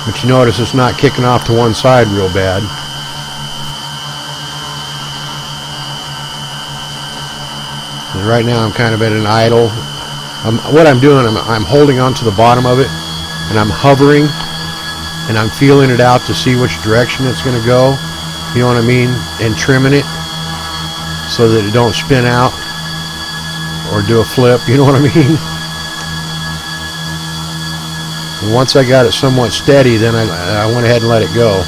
But you notice it's not kicking off to one side real bad. And right now I'm kind of at an idle. What I'm doing, I'm holding onto the bottom of it, and I'm hovering, and I'm feeling it out to see which direction it's going to go. You know what I mean? And trimming it so that it don't spin out or do a flip. You know what I mean? And once I got it somewhat steady, then I went ahead and let it go.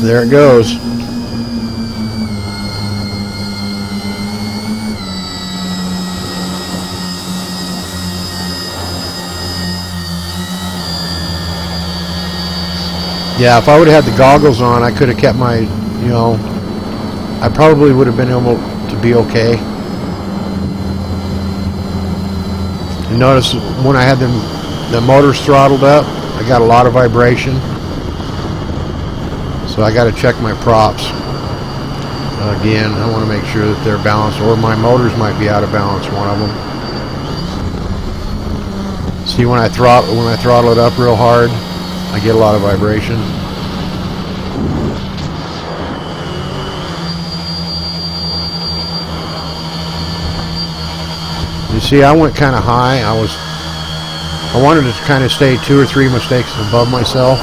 There it goes. Yeah, if I would have had the goggles on, I could have kept my, you know, I probably would have been able to be okay. And notice when I had the motors throttled up, I got a lot of vibration. So I got to check my props. Again, I want to make sure that they're balanced, or my motors might be out of balance, one of them. See, when I throttle it up real hard, I get a lot of vibration. You see, I went kind of high. I wanted to kind of stay 2 or 3 mistakes above myself.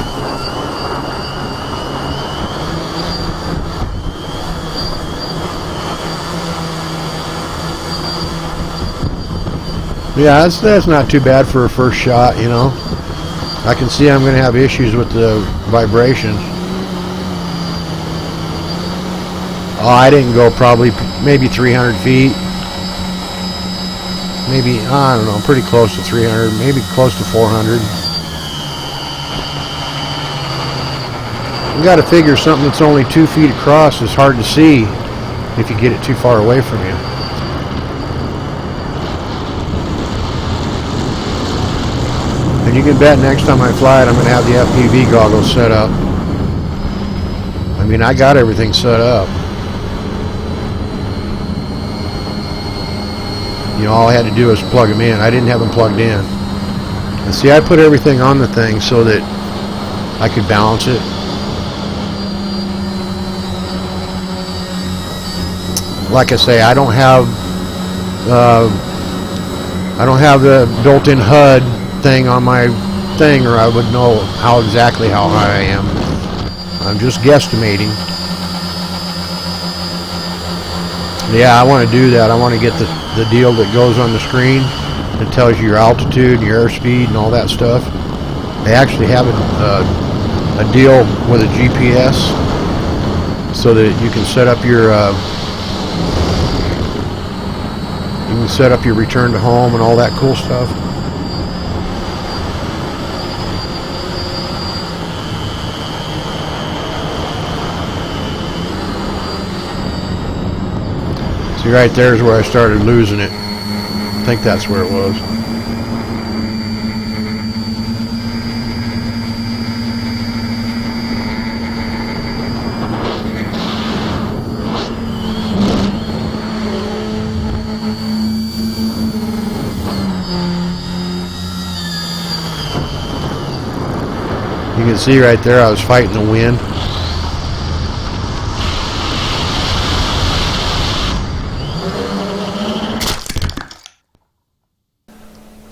Yeah, that's not too bad for a first shot, you know. I can see I'm going to have issues with the vibration. Oh, I didn't go probably maybe 300 feet. Maybe, I don't know, pretty close to 300, maybe close to 400. You got to figure something that's only 2 feet across is hard to see if you get it too far away from you. And you can bet next time I fly it, I'm going to have the FPV goggles set up. I mean, I got everything set up. You know, all I had to do was plug them in. I didn't have them plugged in. And see, I put everything on the thing so that I could balance it. Like I say, I don't have the built-in HUD thing on my thing, or I would know exactly how high I am. I'm just guesstimating. Yeah, I want to do that. I want to get the deal that goes on the screen that tells you your altitude, your airspeed, and all that stuff. They actually have a deal with a GPS so that you can set up your return to home and all that cool stuff. See, right there is where I started losing it. I think that's where it was. You can see right there I was fighting the wind.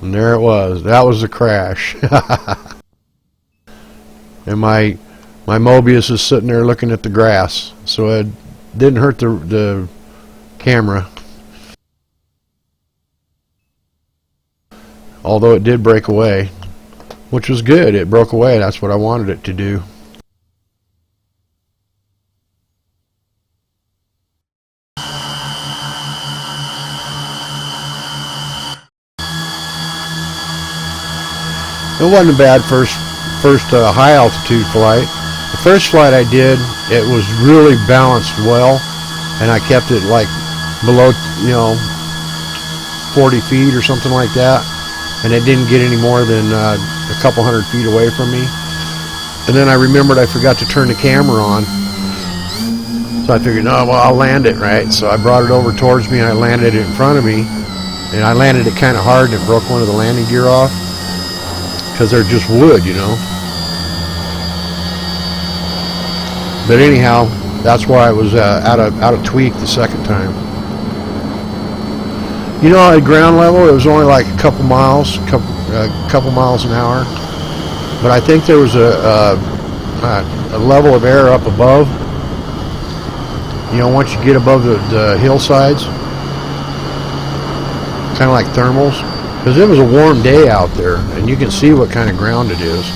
And there it was. That was the crash. And my Mobius is sitting there looking at the grass, so it didn't hurt the camera. Although it did break away, which was good. It broke away. That's what I wanted it to do. It wasn't a bad first high altitude flight. The first flight I did, it was really balanced well, and I kept it like below, 40 feet or something like that, and it didn't get any more than a couple hundred feet away from me. And then I remembered I forgot to turn the camera on, so I figured, no, well, I'll land it, right? So I brought it over towards me, and I landed it in front of me, and I landed it kind of hard and it broke one of the landing gear off because they're just wood, you know. But anyhow, that's why I was out of tweak the second time. You know, at ground level, it was only like a couple miles an hour. But I think there was a level of air up above. You know, once you get above the hillsides, kind of like thermals, because it was a warm day out there, and you can see what kind of ground it is.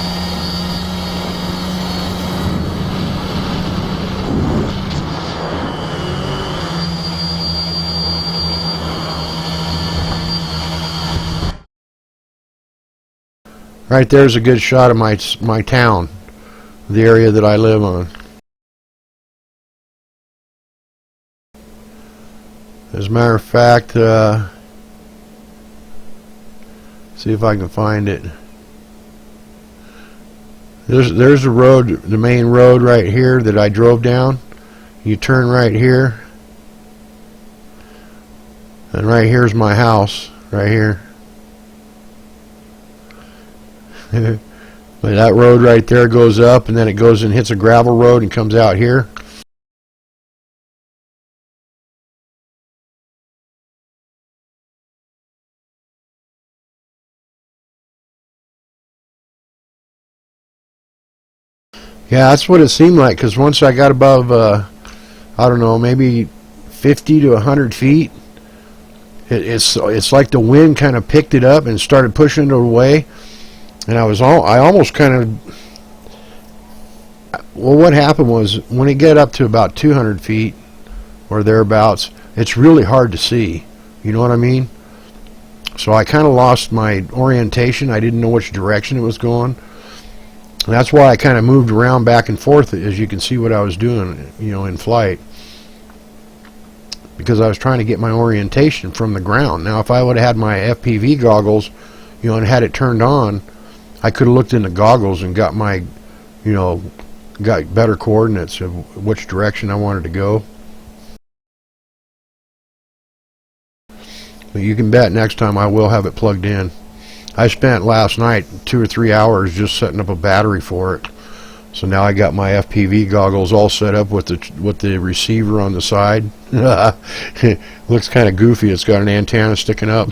Right there's a good shot of my town, the area that I live on. As a matter of fact, see if I can find it. There's the road, the main road right here that I drove down. You turn right here, and right here's my house, right here. But that road right there goes up, and then it goes and hits a gravel road and comes out here. Yeah, that's what it seemed like, because once I got above, I don't know, maybe 50 to 100 feet, it's like the wind kind of picked it up and started pushing it away. And I almost kind of, well, what happened was when it got up to about 200 feet or thereabouts, it's really hard to see. You know what I mean? So I kind of lost my orientation. I didn't know which direction it was going. And that's why I kind of moved around back and forth, as you can see what I was doing, you know, in flight. Because I was trying to get my orientation from the ground. Now, if I would have had my FPV goggles, you know, and had it turned on, I could have looked in the goggles and got my, you know, got better coordinates of which direction I wanted to go. But you can bet next time I will have it plugged in. I spent last night 2 or 3 hours just setting up a battery for it. So now I got my FPV goggles all set up with the receiver on the side. Looks kind of goofy. It's got an antenna sticking up.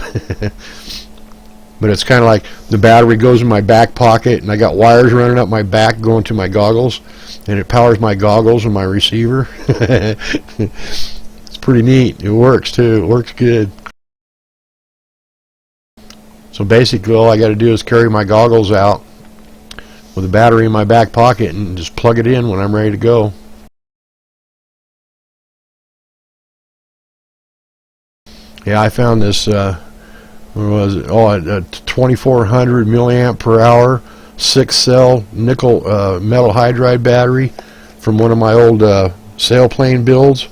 But it's kind of like the battery goes in my back pocket, and I got wires running up my back going to my goggles, and it powers my goggles and my receiver. It's pretty neat. It works too. It works good. So basically all I got to do is carry my goggles out with a battery in my back pocket and just plug it in when I'm ready to go. Yeah, I found this what was it? Oh, a 2400 milliamp per hour 6-cell nickel metal hydride battery from one of my old sailplane builds.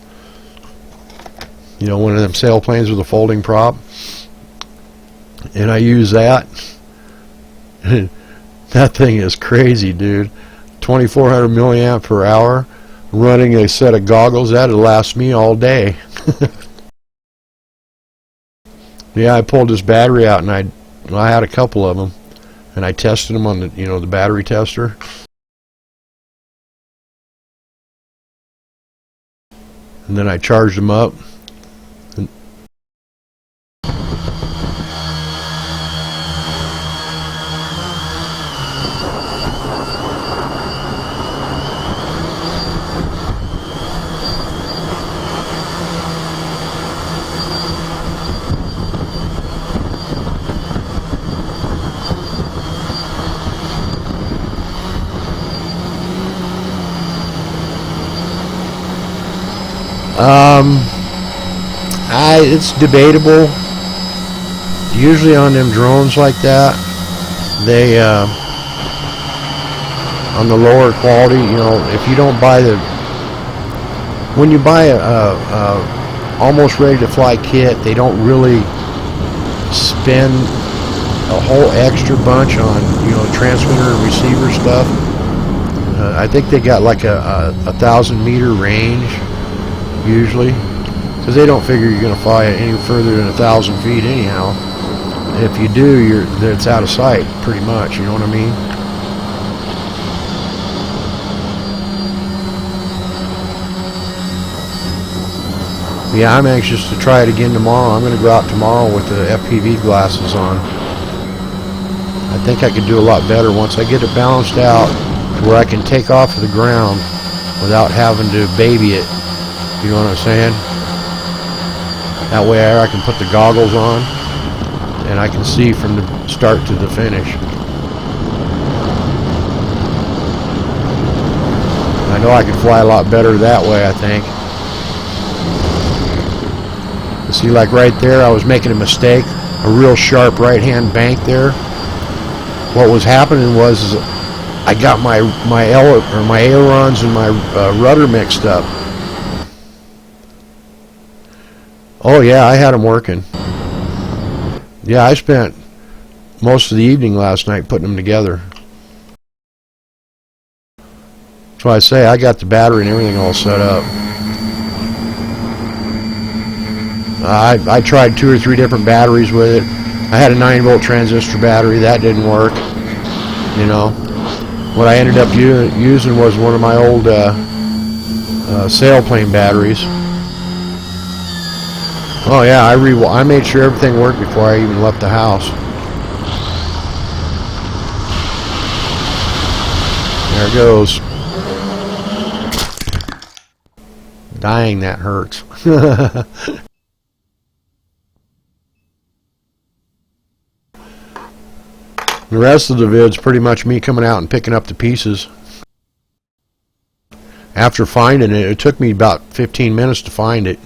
You know, one of them sailplanes with a folding prop. And I use that. That thing is crazy, dude. 2400 milliamp per hour running a set of goggles, that'll last me all day. Yeah, I pulled this battery out, and I had a couple of them, and I tested them on the, you know, the battery tester. And then I charged them up. It's debatable. Usually on them drones like that, they on the lower quality, you know, if you don't buy when you buy a almost ready to fly kit, they don't really spend a whole extra bunch on, you know, transmitter and receiver stuff. I think they got like a 1,000 meter range usually. because they don't figure you're going to fly any further than 1,000 feet anyhow. If you do, it's out of sight pretty much, you know what I mean? Yeah, I'm anxious to try it again tomorrow. I'm going to go out tomorrow with the FPV glasses on. I think I could do a lot better once I get it balanced out to where I can take off of the ground without having to baby it. You know what I'm saying? That way I can put the goggles on and I can see from the start to the finish. I know I can fly a lot better that way, I think. See, like right there, I was making a mistake. A real sharp right-hand bank there. What was happening was I got my ailerons and my rudder mixed up. Oh yeah, I had them working. Yeah, I spent most of the evening last night putting them together. That's why I say I got the battery and everything all set up. I tried 2 or 3 different batteries with it. I had a 9-volt transistor battery. That didn't work. You know, what I ended up using was one of my old sailplane batteries. Oh yeah, I made sure everything worked before I even left the house. There it goes. Dang, that hurts. The rest of the vid's pretty much me coming out and picking up the pieces. After finding it, it took me about 15 minutes to find it.